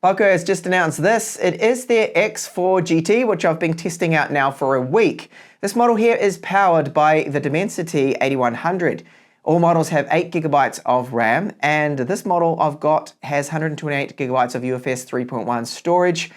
POCO has just announced this. It is their X4 GT, which I've been testing out now for a week. This model here is powered by the Dimensity 8100. All models have 8GB of RAM, and this model I've got has 128GB of UFS 3.1 storage,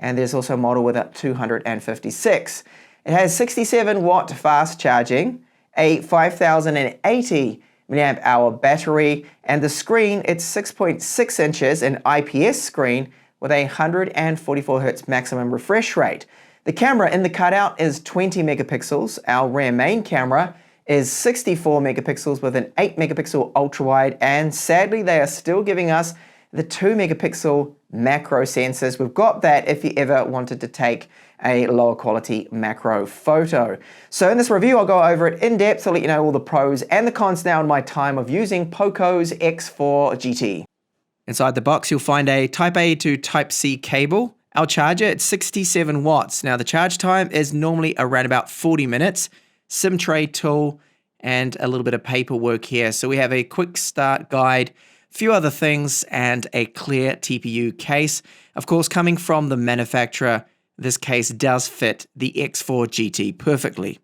and there's also a model with 256. It has 67 watt fast charging, a 5080 milliamp hour battery, and the screen, it's 6.6 inches, an IPS screen with a 144 Hz maximum refresh rate. The camera in the cutout is 20 megapixels. Our rear main camera is 64 megapixels with an 8 megapixel ultra wide, and sadly they are still giving us the 2 megapixel macro sensors. We've got that if you ever wanted to take a lower quality macro photo. So in this review, I'll go over it in depth. I'll let you know all the pros and the cons now in my time of using POCO's X4 GT. Inside the box, you'll find a Type A to Type C cable. Our charger, it's 67 watts. Now the charge time is normally around about 40 minutes. SIM tray tool and a little bit of paperwork here. So we have a quick start guide, few other things, and a clear TPU case. Of course, coming from the manufacturer, this case does fit the X4 GT perfectly.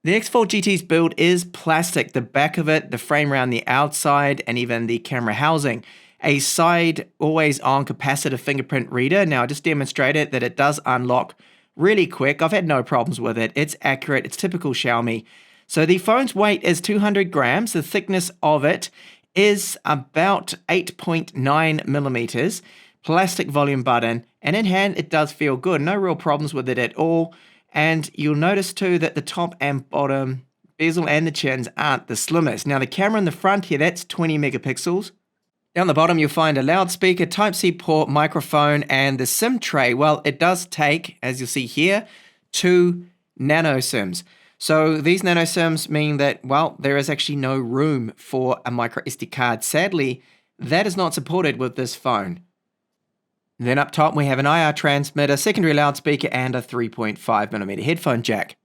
The X4 GT's build is plastic. The back of it, the frame around the outside, and even the camera housing. A side always-on capacitive fingerprint reader. Now, I just demonstrated that it does unlock really quick. I've had no problems with it. It's accurate. It's typical Xiaomi. So the phone's weight is 200 grams. The thickness of it is about 8.9 millimeters. Plastic volume button, and in hand it does feel good. No real problems with it at all. And you'll notice too that the top and bottom bezel and the chins aren't the slimmest. Now the camera in the front here, that's 20 megapixels. Down the bottom you'll find a loudspeaker, Type-C port, microphone, and the SIM tray. Well, it does take, as you'll see here, 2 nano SIMs. So these nano SIMs mean that, well, there is actually no room for a micro SD card. Sadly, that is not supported with this phone. Then up top we have an IR transmitter, secondary loudspeaker, and a 3.5mm headphone jack.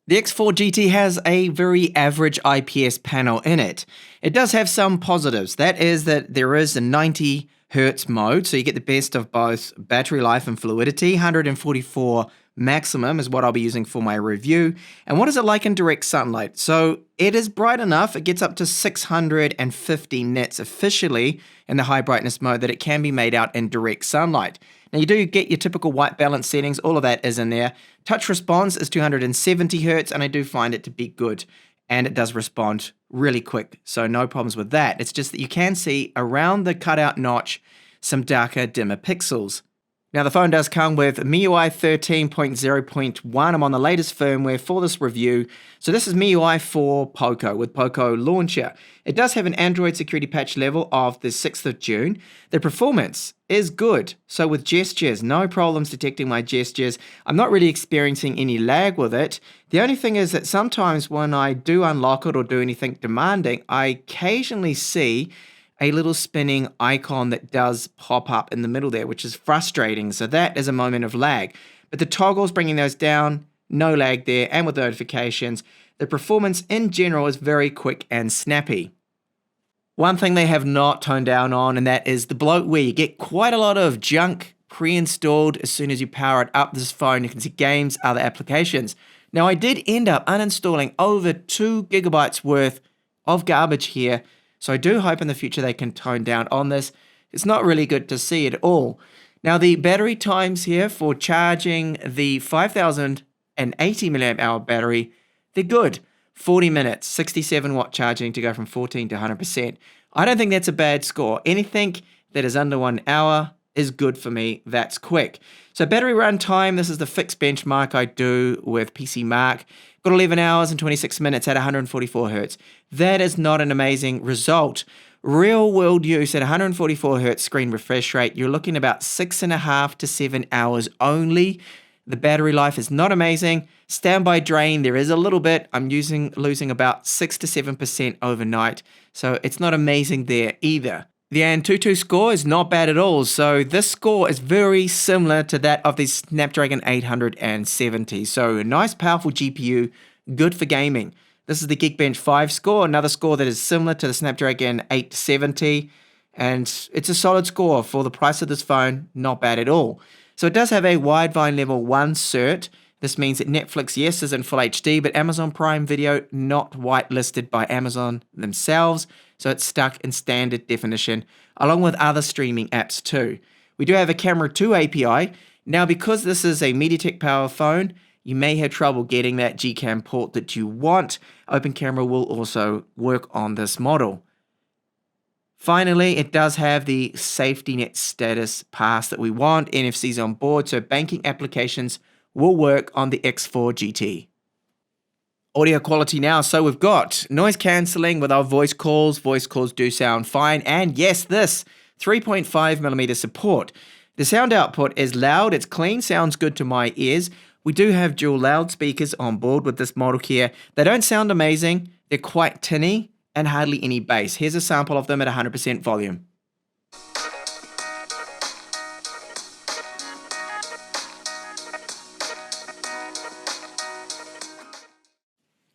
The X4 GT has a very average IPS panel in it. It does have some positives. That is that there is a 90 Hz mode, so you get the best of both battery life and fluidity. 144 maximum is what I'll be using for my review. And what is it like in direct sunlight? So it is bright enough. It gets up to 650 nits officially in the high brightness mode that it can be made out in direct sunlight. Now you do get your typical white balance settings. All of that is in there. Touch response is 270 Hz, and I do find it to be good. And it does respond really quick, so no problems with that. It's just that you can see around the cutout notch some darker, dimmer pixels. Now the phone does come with MIUI 13.0.1. I'm on the latest firmware for this review. So this is MIUI for POCO with POCO Launcher. It does have an Android security patch level of the 6th of June. The performance is good. So with gestures, no problems detecting my gestures. I'm not really experiencing any lag with it. The only thing is that sometimes when I do unlock it or do anything demanding, I occasionally see a little spinning icon that does pop up in the middle there, which is frustrating. So that is a moment of lag. But the toggles, bringing those down, no lag there, and with notifications, the performance in general is very quick and snappy. One thing they have not toned down on, and that is the bloatware. You get quite a lot of junk pre-installed as soon as you power it up. This phone, you can see games, other applications. Now I did end up uninstalling over 2 gigabytes worth of garbage here. So I do hope in the future they can tone down on this. It's not really good to see at all. Now the battery times here for charging the 5080 milliamp hour battery, they're good. 40 minutes, 67 watt charging to go from 14 to 100%. I don't think that's a bad score. Anything that is under 1 hour is good for me. That's quick. So battery run time, this is the fixed benchmark I do with PC Mark. Got 11 hours and 26 minutes at 144 Hz. That is not an amazing result. Real world use at 144 Hz screen refresh rate, you're looking about 6.5 to 7 hours only. The battery life is not amazing. Standby drain, there is a little bit. I'm losing about 6 to 7% overnight. So it's not amazing there either. The Antutu score is not bad at all, so this score is very similar to that of the Snapdragon 870. So a nice powerful GPU, good for gaming. This is the Geekbench 5 score, another score that is similar to the Snapdragon 870. And it's a solid score for the price of this phone, not bad at all. So it does have a widevine level 1 cert. This means that Netflix, yes, is in full HD, but Amazon Prime Video not whitelisted by Amazon themselves, so it's stuck in standard definition, along with other streaming apps too. We do have a Camera 2 API. Now, because this is a MediaTek Power phone, you may have trouble getting that Gcam port that you want. Open Camera will also work on this model. Finally, it does have the safety net status pass that we want. NFC's on board, so banking applications will work on the X4 GT. Audio quality now. So we've got noise cancelling with our voice calls. Voice calls do sound fine. And yes, this 3.5mm support. The sound output is loud, it's clean, sounds good to my ears. We do have dual loudspeakers on board with this model here. They don't sound amazing, they're quite tinny, and hardly any bass. Here's a sample of them at 100% volume.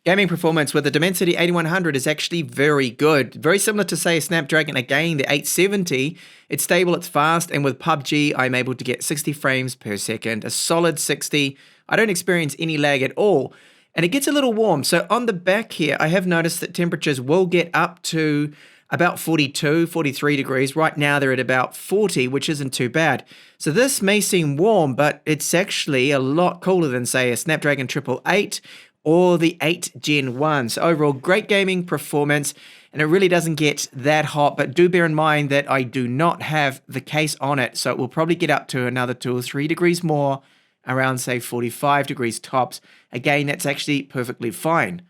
Gaming performance with the Dimensity 8100 is actually very good. Very similar to, say, a Snapdragon, again, the 870. It's stable, it's fast, and with PUBG, I'm able to get 60 frames per second, a solid 60. I don't experience any lag at all. And it gets a little warm. So on the back here, I have noticed that temperatures will get up to about 42, 43 degrees. Right now, they're at about 40, which isn't too bad. So this may seem warm, but it's actually a lot cooler than, say, a Snapdragon 888 or the 8 Gen 1. So overall, great gaming performance, and it really doesn't get that hot, but do bear in mind that I do not have the case on it, so it will probably get up to another 2 or 3 degrees more, around, say, 45 degrees tops. Again, that's actually perfectly fine.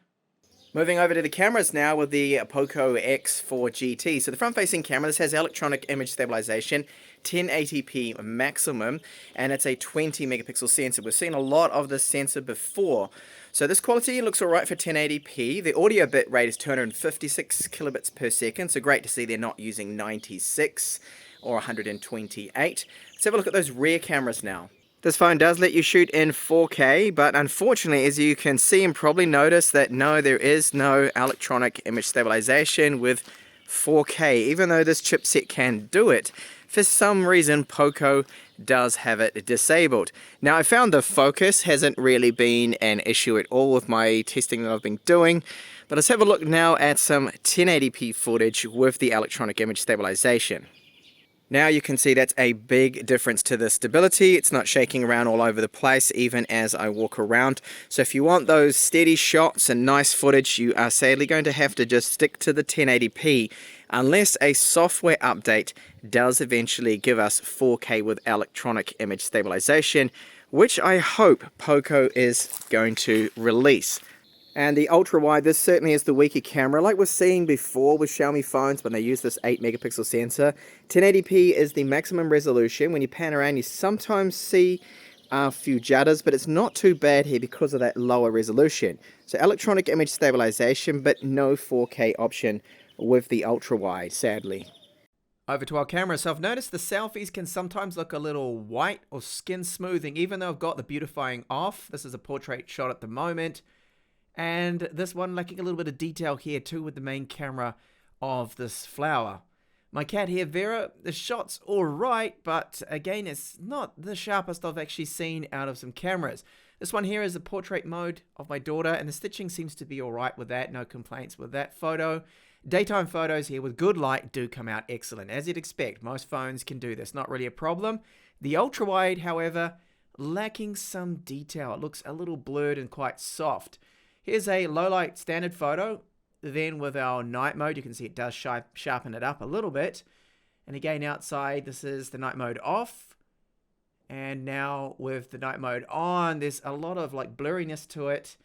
Moving over to the cameras now with the POCO X4 GT. So the front-facing camera, this has electronic image stabilization, 1080p maximum, and it's a 20 megapixel sensor. We've seen a lot of this sensor before. So this quality looks alright for 1080p. The audio bit rate is 256 kilobits per second, so great to see they're not using 96 or 128. Let's have a look at those rear cameras now. This phone does let you shoot in 4K, but unfortunately, as you can see and probably notice, that no, there is no electronic image stabilization with 4K, even though this chipset can do it. For some reason, POCO does have it disabled. Now, I found the focus hasn't really been an issue at all with my testing that I've been doing, but let's have a look now at some 1080p footage with the electronic image stabilization. Now you can see that's a big difference to the stability. It's not shaking around all over the place even as I walk around. So if you want those steady shots and nice footage, you are sadly going to have to just stick to the 1080p unless a software update does eventually give us 4K with electronic image stabilization, which I hope POCO is going to release. And the ultra-wide, this certainly is the weaker camera. Like we're seeing before with Xiaomi phones when they use this 8 megapixel sensor, 1080p is the maximum resolution. When you pan around, you sometimes see a few judders, but it's not too bad here because of that lower resolution. So electronic image stabilization, but no 4K option with the ultra-wide, sadly. Over to our camera. So I've noticed the selfies can sometimes look a little white or skin smoothing, even though I've got the beautifying off. This is a portrait shot at the moment. And this one lacking a little bit of detail here too with the main camera of this flower. My cat here, Vera, the shot's alright, but again, it's not the sharpest I've actually seen out of some cameras. This one here is the portrait mode of my daughter, and the stitching seems to be alright with that, no complaints with that photo. Daytime photos here with good light do come out excellent, as you'd expect. Most phones can do this, not really a problem. The ultra-wide, however, lacking some detail. It looks a little blurred and quite soft. Here's a low light standard photo. Then with our night mode, you can see it does sharpen it up a little bit. And again, outside, this is the night mode off. And now with the night mode on, there's a lot of like blurriness to it.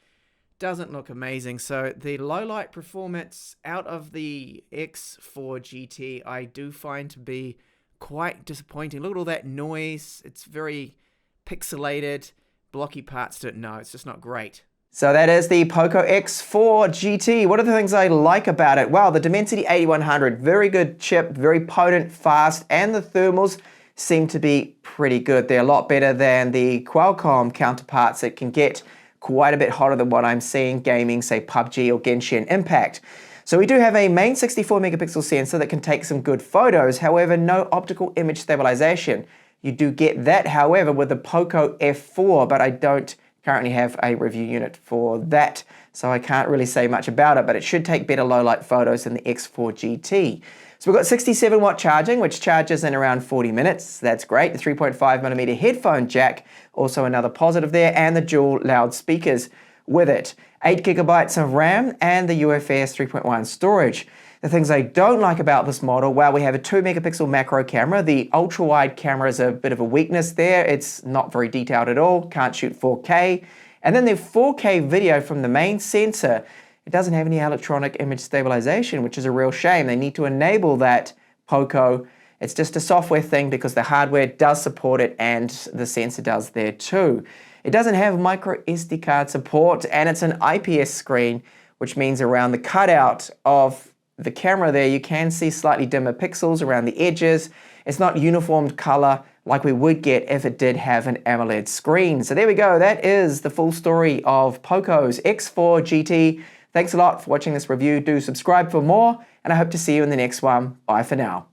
Doesn't look amazing. So the low light performance out of the X4 GT, I do find to be quite disappointing. Look at all that noise. It's very pixelated, blocky parts to it. No, it's just not great. So that is the POCO X4 GT. What are the things I like about it? Well, the Dimensity 8100, very good chip, very potent, fast, and the thermals seem to be pretty good. They're a lot better than the Qualcomm counterparts. It can get quite a bit hotter than what I'm seeing gaming, say PUBG or Genshin Impact. So we do have a main 64 megapixel sensor that can take some good photos, however no optical image stabilization. You do get that, however, with the POCO F4, but I don't currently have a review unit for that, so I can't really say much about it, but it should take better low light photos than the X4 GT. So we've got 67 watt charging, which charges in around 40 minutes. That's great. The 3.5mm headphone jack, also another positive there, and the dual loudspeakers with it. 8 gigabytes of RAM and the UFS 3.1 storage. The things I don't like about this model, well, we have a 2 megapixel macro camera. The ultra wide camera is a bit of a weakness there. It's not very detailed at all, can't shoot 4K. And then the 4K video from the main sensor, it doesn't have any electronic image stabilization, which is a real shame. They need to enable that, POCO. It's just a software thing because the hardware does support it and the sensor does there too. It doesn't have micro SD card support, and it's an IPS screen, which means around the cutout of the camera there, you can see slightly dimmer pixels around the edges. It's not uniformed color like we would get if it did have an AMOLED screen. So there we go. That is the full story of POCO's X4 GT. Thanks a lot for watching this review. Do subscribe for more, and I hope to see you in the next one. Bye for now.